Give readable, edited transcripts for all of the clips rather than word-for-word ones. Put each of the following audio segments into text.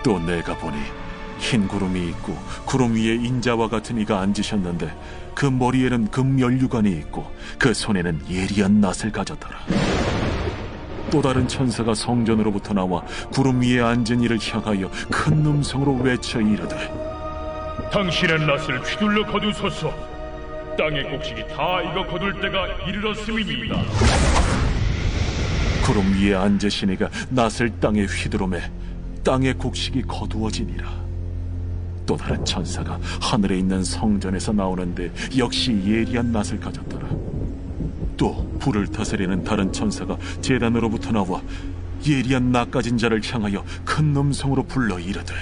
또 내가 보니 흰 구름이 있고 구름 위에 인자와 같은 이가 앉으셨는데 그 머리에는 금면류관이 있고 그 손에는 예리한 낫을 가졌더라. 또 다른 천사가 성전으로부터 나와 구름 위에 앉은 이를 향하여 큰 음성으로 외쳐 이르되, 당신의 낫을 휘둘러 거두소서. 땅의 곡식이 다 익어 거둘 때가 이르렀음이니이다. 구름 위에 앉으신 이가 낫을 땅에 휘두르매 땅의 곡식이 거두어지니라. 또 다른 천사가 하늘에 있는 성전에서 나오는데 역시 예리한 낫을 가졌더라. 또 불을 다스리는 다른 천사가 제단으로부터 나와 예리한 낫 가진 자를 향하여 큰 음성으로 불러 이르되,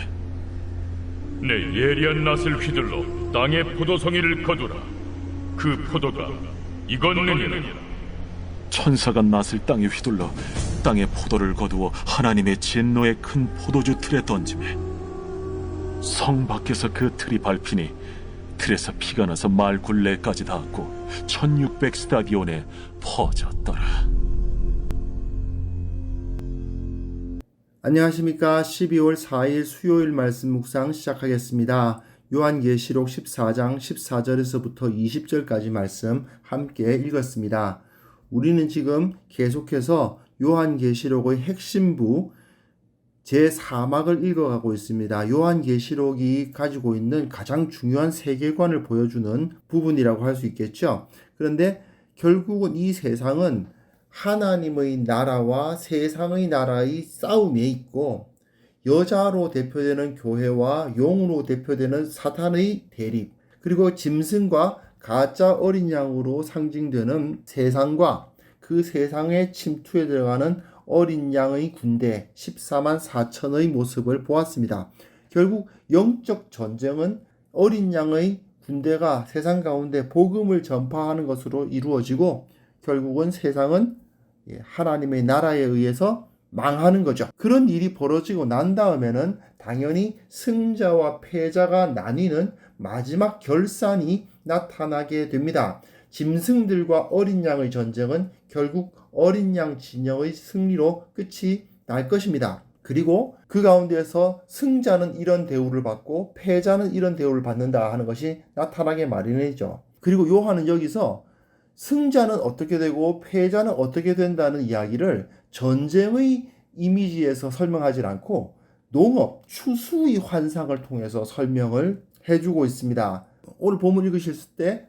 내 예리한 낫을 휘둘러 땅의 포도송이를 거두라. 그 포도가 익었느니라. 천사가 낫을 땅에 휘둘러 땅의 포도를 거두어 하나님의 진노의 큰 포도주 틀에 던지매 성 밖에서 그 틀이 밟히니 틀에서 피가 나서 말 굴레까지 닿았고 1600 스타디온에 퍼졌더라. 안녕하십니까. 12월 4일 수요일 말씀 묵상 시작하겠습니다. 요한계시록 14장 14절에서부터 20절까지 말씀 함께 읽었습니다. 우리는 지금 계속해서 요한계시록의 핵심부 제4막을 읽어가고 있습니다. 요한계시록이 가지고 있는 가장 중요한 세계관을 보여주는 부분이라고 할 수 있겠죠. 그런데 결국은 이 세상은 하나님의 나라와 세상의 나라의 싸움에 있고 여자로 대표되는 교회와 용으로 대표되는 사탄의 대립, 그리고 짐승과 가짜 어린 양으로 상징되는 세상과 그 세상의 침투에 들어가는 어린 양의 군대 14만 4천의 모습을 보았습니다. 결국 영적 전쟁은 어린 양의 군대가 세상 가운데 복음을 전파하는 것으로 이루어지고 결국은 세상은 하나님의 나라에 의해서 망하는 거죠. 그런 일이 벌어지고 난 다음에는 당연히 승자와 패자가 나뉘는 마지막 결산이 나타나게 됩니다. 짐승들과 어린 양의 전쟁은 결국 어린 양 진영의 승리로 끝이 날 것입니다. 그리고 그 가운데에서 승자는 이런 대우를 받고 패자는 이런 대우를 받는다 하는 것이 나타나게 마련이죠. 그리고 요한은 여기서 승자는 어떻게 되고 패자는 어떻게 된다는 이야기를 전쟁의 이미지에서 설명하지 않고 농업, 추수의 환상을 통해서 설명을 해주고 있습니다. 오늘 본문 읽으실 때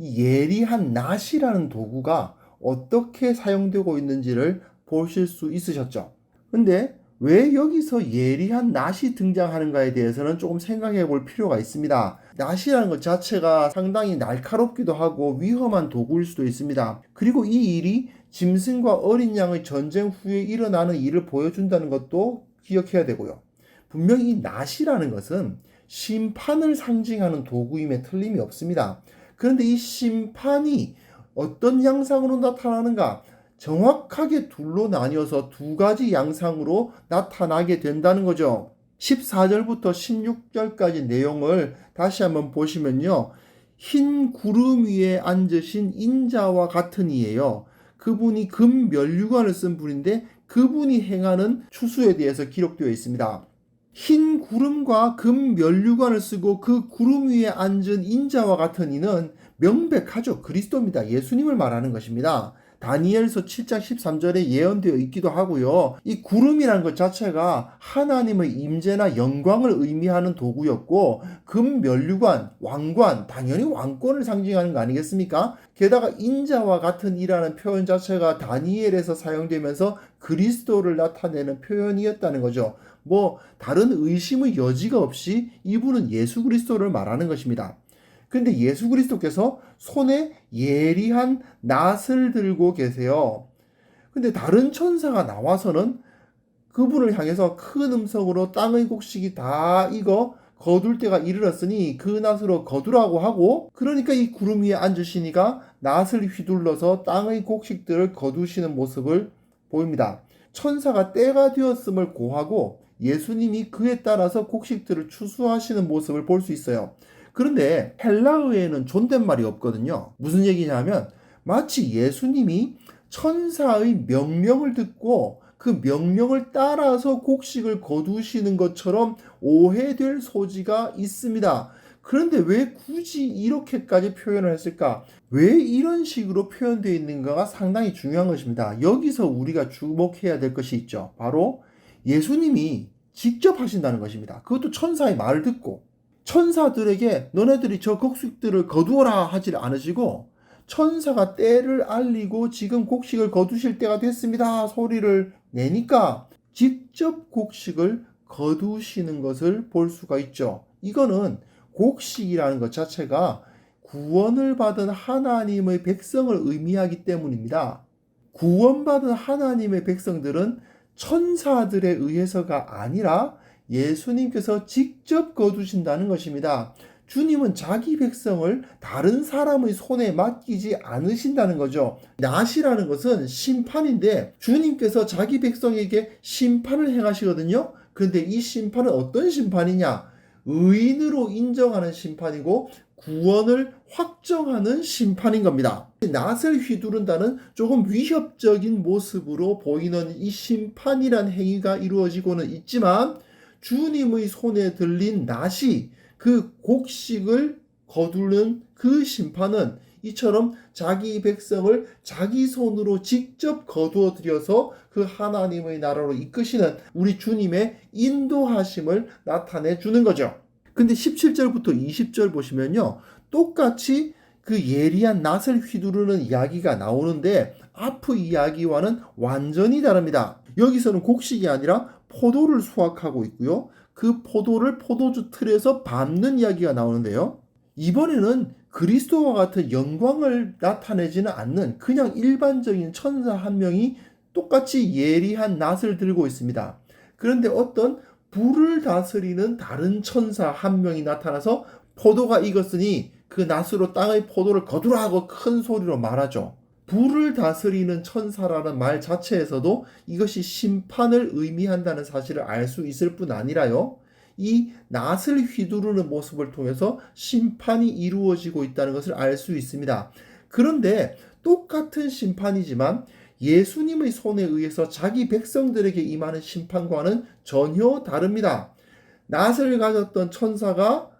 이 예리한 낫이라는 도구가 어떻게 사용되고 있는지를 보실 수 있으셨죠. 근데 왜 여기서 예리한 낫이 등장하는가에 대해서는 조금 생각해 볼 필요가 있습니다. 낫이라는 것 자체가 상당히 날카롭기도 하고 위험한 도구일 수도 있습니다. 그리고 이 일이 짐승과 어린 양의 전쟁 후에 일어나는 일을 보여준다는 것도 기억해야 되고요. 분명히 이 낫이라는 것은 심판을 상징하는 도구임에 틀림이 없습니다. 그런데 이 심판이 어떤 양상으로 나타나는가? 정확하게 둘로 나뉘어서 두 가지 양상으로 나타나게 된다는 거죠. 14절부터 16절까지 내용을 다시 한번 보시면요. 흰 구름 위에 앉으신 인자와 같은 이예요. 그분이 금 면류관을 쓴 분인데 그분이 행하는 추수에 대해서 기록되어 있습니다. 흰 구름과 금 면류관을 쓰고 그 구름 위에 앉은 인자와 같은 이는 명백하죠. 그리스도입니다. 예수님을 말하는 것입니다. 다니엘서 7장 13절에 예언되어 있기도 하고요. 이 구름이라는 것 자체가 하나님의 임재나 영광을 의미하는 도구였고 금 면류관, 왕관, 당연히 왕권을 상징하는 거 아니겠습니까? 게다가 인자와 같은 이라는 표현 자체가 다니엘에서 사용되면서 그리스도를 나타내는 표현이었다는 거죠. 다른 의심의 여지가 없이 이분은 예수 그리스도를 말하는 것입니다. 근데 예수 그리스도께서 손에 예리한 낫을 들고 계세요. 근데 다른 천사가 나와서는 그분을 향해서 큰 음성으로 땅의 곡식이 다 익어 거둘 때가 이르렀으니 그 낫으로 거두라고 하고, 그러니까 이 구름 위에 앉으시니가 낫을 휘둘러서 땅의 곡식들을 거두시는 모습을 보입니다. 천사가 때가 되었음을 고하고 예수님이 그에 따라서 곡식들을 추수하시는 모습을 볼 수 있어요. 그런데 헬라어에는 존댓말이 없거든요. 무슨 얘기냐면 마치 예수님이 천사의 명령을 듣고 그 명령을 따라서 곡식을 거두시는 것처럼 오해될 소지가 있습니다. 그런데 왜 굳이 이렇게까지 표현을 했을까? 왜 이런 식으로 표현되어 있는가가 상당히 중요한 것입니다. 여기서 우리가 주목해야 될 것이 있죠. 바로 예수님이 직접 하신다는 것입니다. 그것도 천사의 말을 듣고 천사들에게 너네들이 저 곡식들을 거두어라 하지 않으시고 천사가 때를 알리고 지금 곡식을 거두실 때가 됐습니다 소리를 내니까 직접 곡식을 거두시는 것을 볼 수가 있죠. 이거는 곡식이라는 것 자체가 구원을 받은 하나님의 백성을 의미하기 때문입니다. 구원받은 하나님의 백성들은 천사들에 의해서가 아니라 예수님께서 직접 거두신다는 것입니다. 주님은 자기 백성을 다른 사람의 손에 맡기지 않으신다는 거죠. 낫이라는 것은 심판인데 주님께서 자기 백성에게 심판을 행하시거든요. 그런데 이 심판은 어떤 심판이냐? 의인으로 인정하는 심판이고 구원을 확정하는 심판인 겁니다. 낫을 휘두른다는 조금 위협적인 모습으로 보이는 이 심판이란 행위가 이루어지고는 있지만 주님의 손에 들린 낫이 그 곡식을 거두는 그 심판은 이처럼 자기 백성을 자기 손으로 직접 거두어 들여서 그 하나님의 나라로 이끄시는 우리 주님의 인도하심을 나타내 주는 거죠. 근데 17절부터 20절 보시면요. 똑같이 그 예리한 낫을 휘두르는 이야기가 나오는데 앞의 이야기와는 완전히 다릅니다. 여기서는 곡식이 아니라 포도를 수확하고 있고요. 그 포도를 포도주 틀에서 밟는 이야기가 나오는데요. 이번에는 그리스도와 같은 영광을 나타내지는 않는 그냥 일반적인 천사 한 명이 똑같이 예리한 낫을 들고 있습니다. 그런데 어떤 불을 다스리는 다른 천사 한 명이 나타나서 포도가 익었으니 그 낫으로 땅의 포도를 거두라 하고 큰 소리로 말하죠. 불을 다스리는 천사라는 말 자체에서도 이것이 심판을 의미한다는 사실을 알 수 있을 뿐 아니라요. 이 낫을 휘두르는 모습을 통해서 심판이 이루어지고 있다는 것을 알 수 있습니다. 그런데 똑같은 심판이지만 예수님의 손에 의해서 자기 백성들에게 임하는 심판과는 전혀 다릅니다. 낫을 가졌던 천사가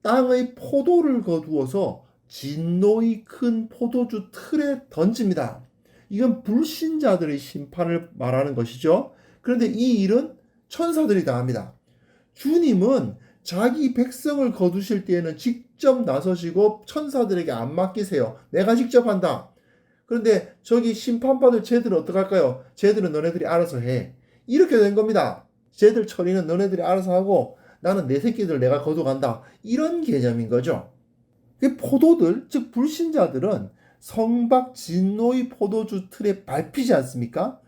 땅의 포도를 거두어서 진노의 큰 포도주 틀에 던집니다. 이건 불신자들의 심판을 말하는 것이죠. 그런데 이 일은 천사들이 다 합니다. 주님은 자기 백성을 거두실 때에는 직접 나서시고 천사들에게 안 맡기세요. 내가 직접 한다. 그런데 저기 심판받을 쟤들은 어떡할까요? 쟤들은 너네들이 알아서 해. 이렇게 된 겁니다. 쟤들 처리는 너네들이 알아서 하고 나는 내 새끼들 내가 거둬간다. 이런 개념인 거죠. 포도들, 즉 불신자들은 성박 진노의 포도주 틀에 밟히지 않습니까?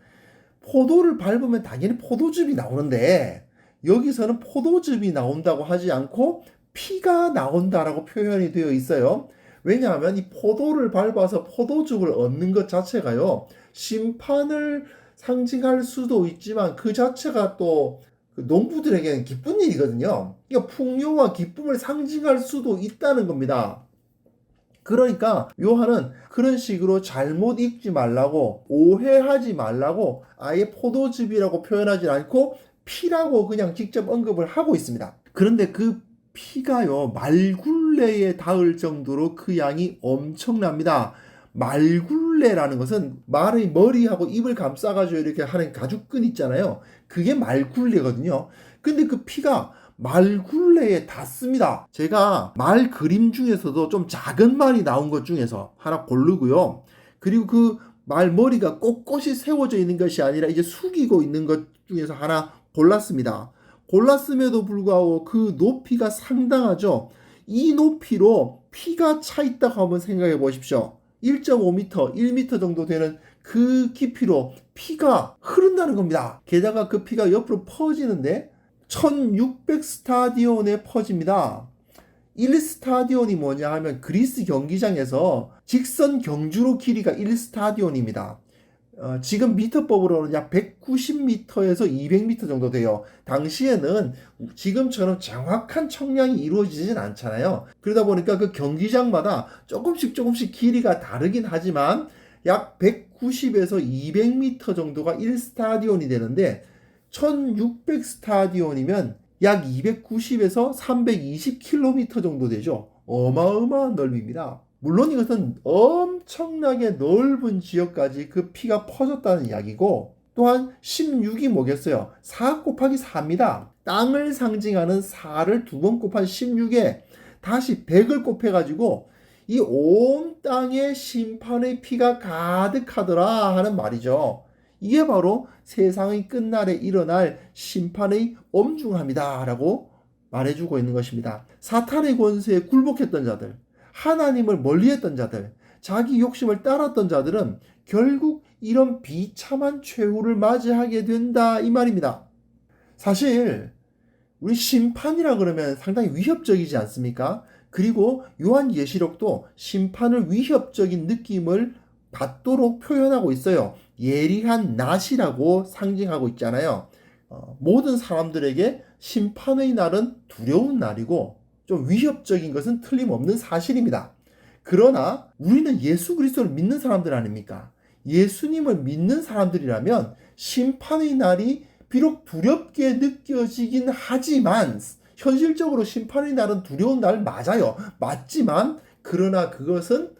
포도를 밟으면 당연히 포도즙이 나오는데 여기서는 포도즙이 나온다고 하지 않고 피가 나온다라고 표현이 되어 있어요. 왜냐하면 이 포도를 밟아서 포도즙을 얻는 것 자체가요, 심판을 상징할 수도 있지만 그 자체가 또 농부들에게는 기쁜 일이거든요. 그러니까 풍요와 기쁨을 상징할 수도 있다는 겁니다. 그러니까 요한은 그런 식으로 잘못 읽지 말라고, 오해하지 말라고 아예 포도즙이라고 표현하지 않고 피라고 그냥 직접 언급을 하고 있습니다. 그런데 그 피가요, 말굴레에 닿을 정도로 그 양이 엄청납니다. 말굴레라는 것은 말의 머리하고 입을 감싸가지고 이렇게 하는 가죽끈 있잖아요. 그게 말굴레거든요. 근데 그 피가 말굴레에 닿습니다. 제가 말 그림 중에서도 좀 작은 말이 나온 것 중에서 하나 고르고요. 그리고 그 말 머리가 꼿꼿이 세워져 있는 것이 아니라 이제 숙이고 있는 것 중에서 하나 골랐습니다. 골랐음에도 불구하고 그 높이가 상당하죠. 이 높이로 피가 차 있다고 한번 생각해 보십시오. 1.5m, 1m 정도 되는 그 깊이로 피가 흐른다는 겁니다. 게다가 그 피가 옆으로 퍼지는데 1600 스타디온에 퍼집니다. 1스타디온이 뭐냐 하면 그리스 경기장에서 직선 경주로 길이가 1스타디온입니다. 지금 미터법으로는 약 190m에서 200m 정도 돼요. 당시에는 지금처럼 정확한 청량이 이루어지진 않잖아요. 그러다 보니까 그 경기장마다 조금씩 길이가 다르긴 하지만 약 190에서 200m 정도가 1스타디온이 되는데 1600 스타디온이면 약 290에서 320km 정도 되죠. 어마어마한 넓이입니다. 물론 이것은 엄청나게 넓은 지역까지 그 피가 퍼졌다는 이야기고, 또한 16이 뭐겠어요? 4 곱하기 4입니다. 땅을 상징하는 4를 2번 곱한 16에 다시 100을 곱해가지고 이 온 땅에 심판의 피가 가득하더라 하는 말이죠. 이게 바로 세상의 끝날에 일어날 심판의 엄중함이다 라고 말해주고 있는 것입니다. 사탄의 권세에 굴복했던 자들, 하나님을 멀리했던 자들, 자기 욕심을 따랐던 자들은 결국 이런 비참한 최후를 맞이하게 된다 이 말입니다. 사실 우리 심판이라 그러면 상당히 위협적이지 않습니까? 그리고 요한계시록도 심판을 위협적인 느낌을 받도록 표현하고 있어요. 예리한 낫이라고 상징하고 있잖아요. 모든 사람들에게 심판의 날은 두려운 날이고 좀 위협적인 것은 틀림없는 사실입니다. 그러나 우리는 예수 그리스도를 믿는 사람들 아닙니까? 예수님을 믿는 사람들이라면 심판의 날이 비록 두렵게 느껴지긴 하지만, 현실적으로 심판의 날은 두려운 날 맞아요. 맞지만 그러나 그것은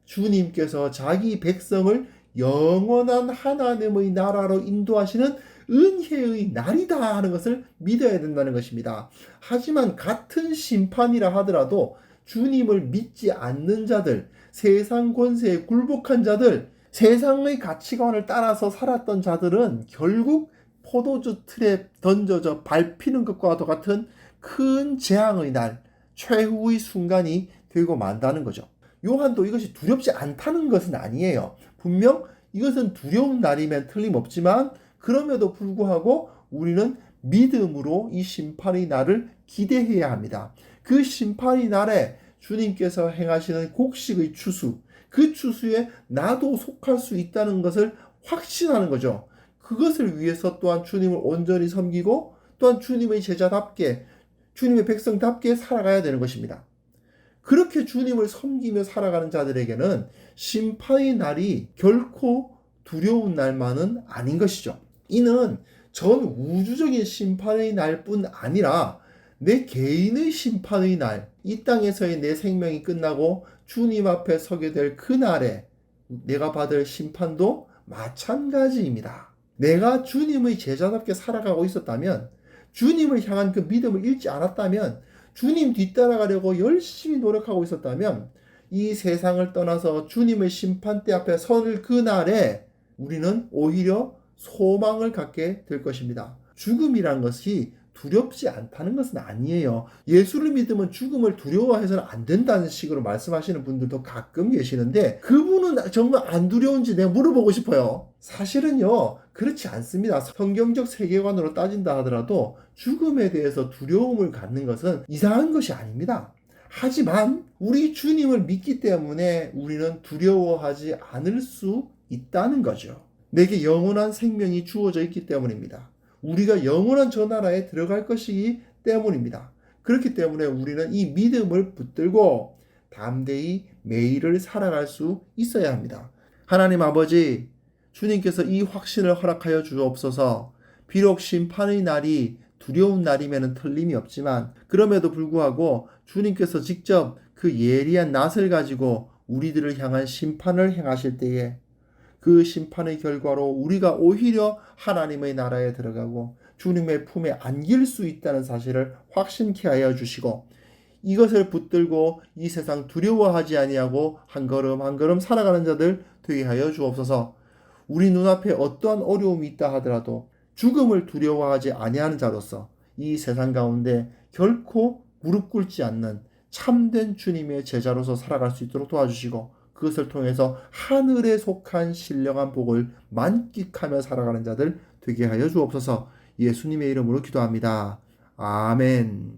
주님께서 자기 백성을 영원한 하나님의 나라로 인도하시는 은혜의 날이다 하는 것을 믿어야 된다는 것입니다. 하지만 같은 심판이라 하더라도 주님을 믿지 않는 자들, 세상 권세에 굴복한 자들, 세상의 가치관을 따라서 살았던 자들은 결국 포도주 틀에 던져져 밟히는 것과도 같은 큰 재앙의 날, 최후의 순간이 되고 만다는 거죠. 요한도 이것이 두렵지 않다는 것은 아니에요. 분명 이것은 두려운 날이면 틀림없지만 그럼에도 불구하고 우리는 믿음으로 이 심판의 날을 기대해야 합니다. 그 심판의 날에 주님께서 행하시는 곡식의 추수, 그 추수에 나도 속할 수 있다는 것을 확신하는 거죠. 그것을 위해서 또한 주님을 온전히 섬기고 또한 주님의 제자답게, 주님의 백성답게 살아가야 되는 것입니다. 그렇게 주님을 섬기며 살아가는 자들에게는 심판의 날이 결코 두려운 날만은 아닌 것이죠. 이는 전 우주적인 심판의 날뿐 아니라 내 개인의 심판의 날, 이 땅에서의 내 생명이 끝나고 주님 앞에 서게 될 그날에 내가 받을 심판도 마찬가지입니다. 내가 주님의 제자답게 살아가고 있었다면, 주님을 향한 그 믿음을 잃지 않았다면, 주님 뒤따라가려고 열심히 노력하고 있었다면 이 세상을 떠나서 주님의 심판대 앞에 설 그날에 우리는 오히려 소망을 갖게 될 것입니다. 죽음이란 것이 두렵지 않다는 것은 아니에요. 예수를 믿으면 죽음을 두려워해서는 안 된다는 식으로 말씀하시는 분들도 가끔 계시는데, 그분은 정말 안 두려운지 내가 물어보고 싶어요. 사실은요, 그렇지 않습니다. 성경적 세계관으로 따진다 하더라도 죽음에 대해서 두려움을 갖는 것은 이상한 것이 아닙니다. 하지만 우리 주님을 믿기 때문에 우리는 두려워하지 않을 수 있다는 거죠. 내게 영원한 생명이 주어져 있기 때문입니다. 우리가 영원한 저 나라에 들어갈 것이기 때문입니다. 그렇기 때문에 우리는 이 믿음을 붙들고 담대히 매일을 살아갈 수 있어야 합니다. 하나님 아버지, 주님께서 이 확신을 허락하여 주옵소서. 비록 심판의 날이 두려운 날이면 틀림이 없지만 그럼에도 불구하고 주님께서 직접 그 예리한 낫을 가지고 우리들을 향한 심판을 행하실 때에 그 심판의 결과로 우리가 오히려 하나님의 나라에 들어가고 주님의 품에 안길 수 있다는 사실을 확신케 하여 주시고, 이것을 붙들고 이 세상 두려워하지 아니하고 한 걸음 한 걸음 살아가는 자들 되게 하여 주옵소서. 우리 눈앞에 어떠한 어려움이 있다 하더라도 죽음을 두려워하지 아니하는 자로서 이 세상 가운데 결코 무릎 꿇지 않는 참된 주님의 제자로서 살아갈 수 있도록 도와주시고, 그것을 통해서 하늘에 속한 신령한 복을 만끽하며 살아가는 자들 되게 하여 주옵소서. 예수님의 이름으로 기도합니다. 아멘.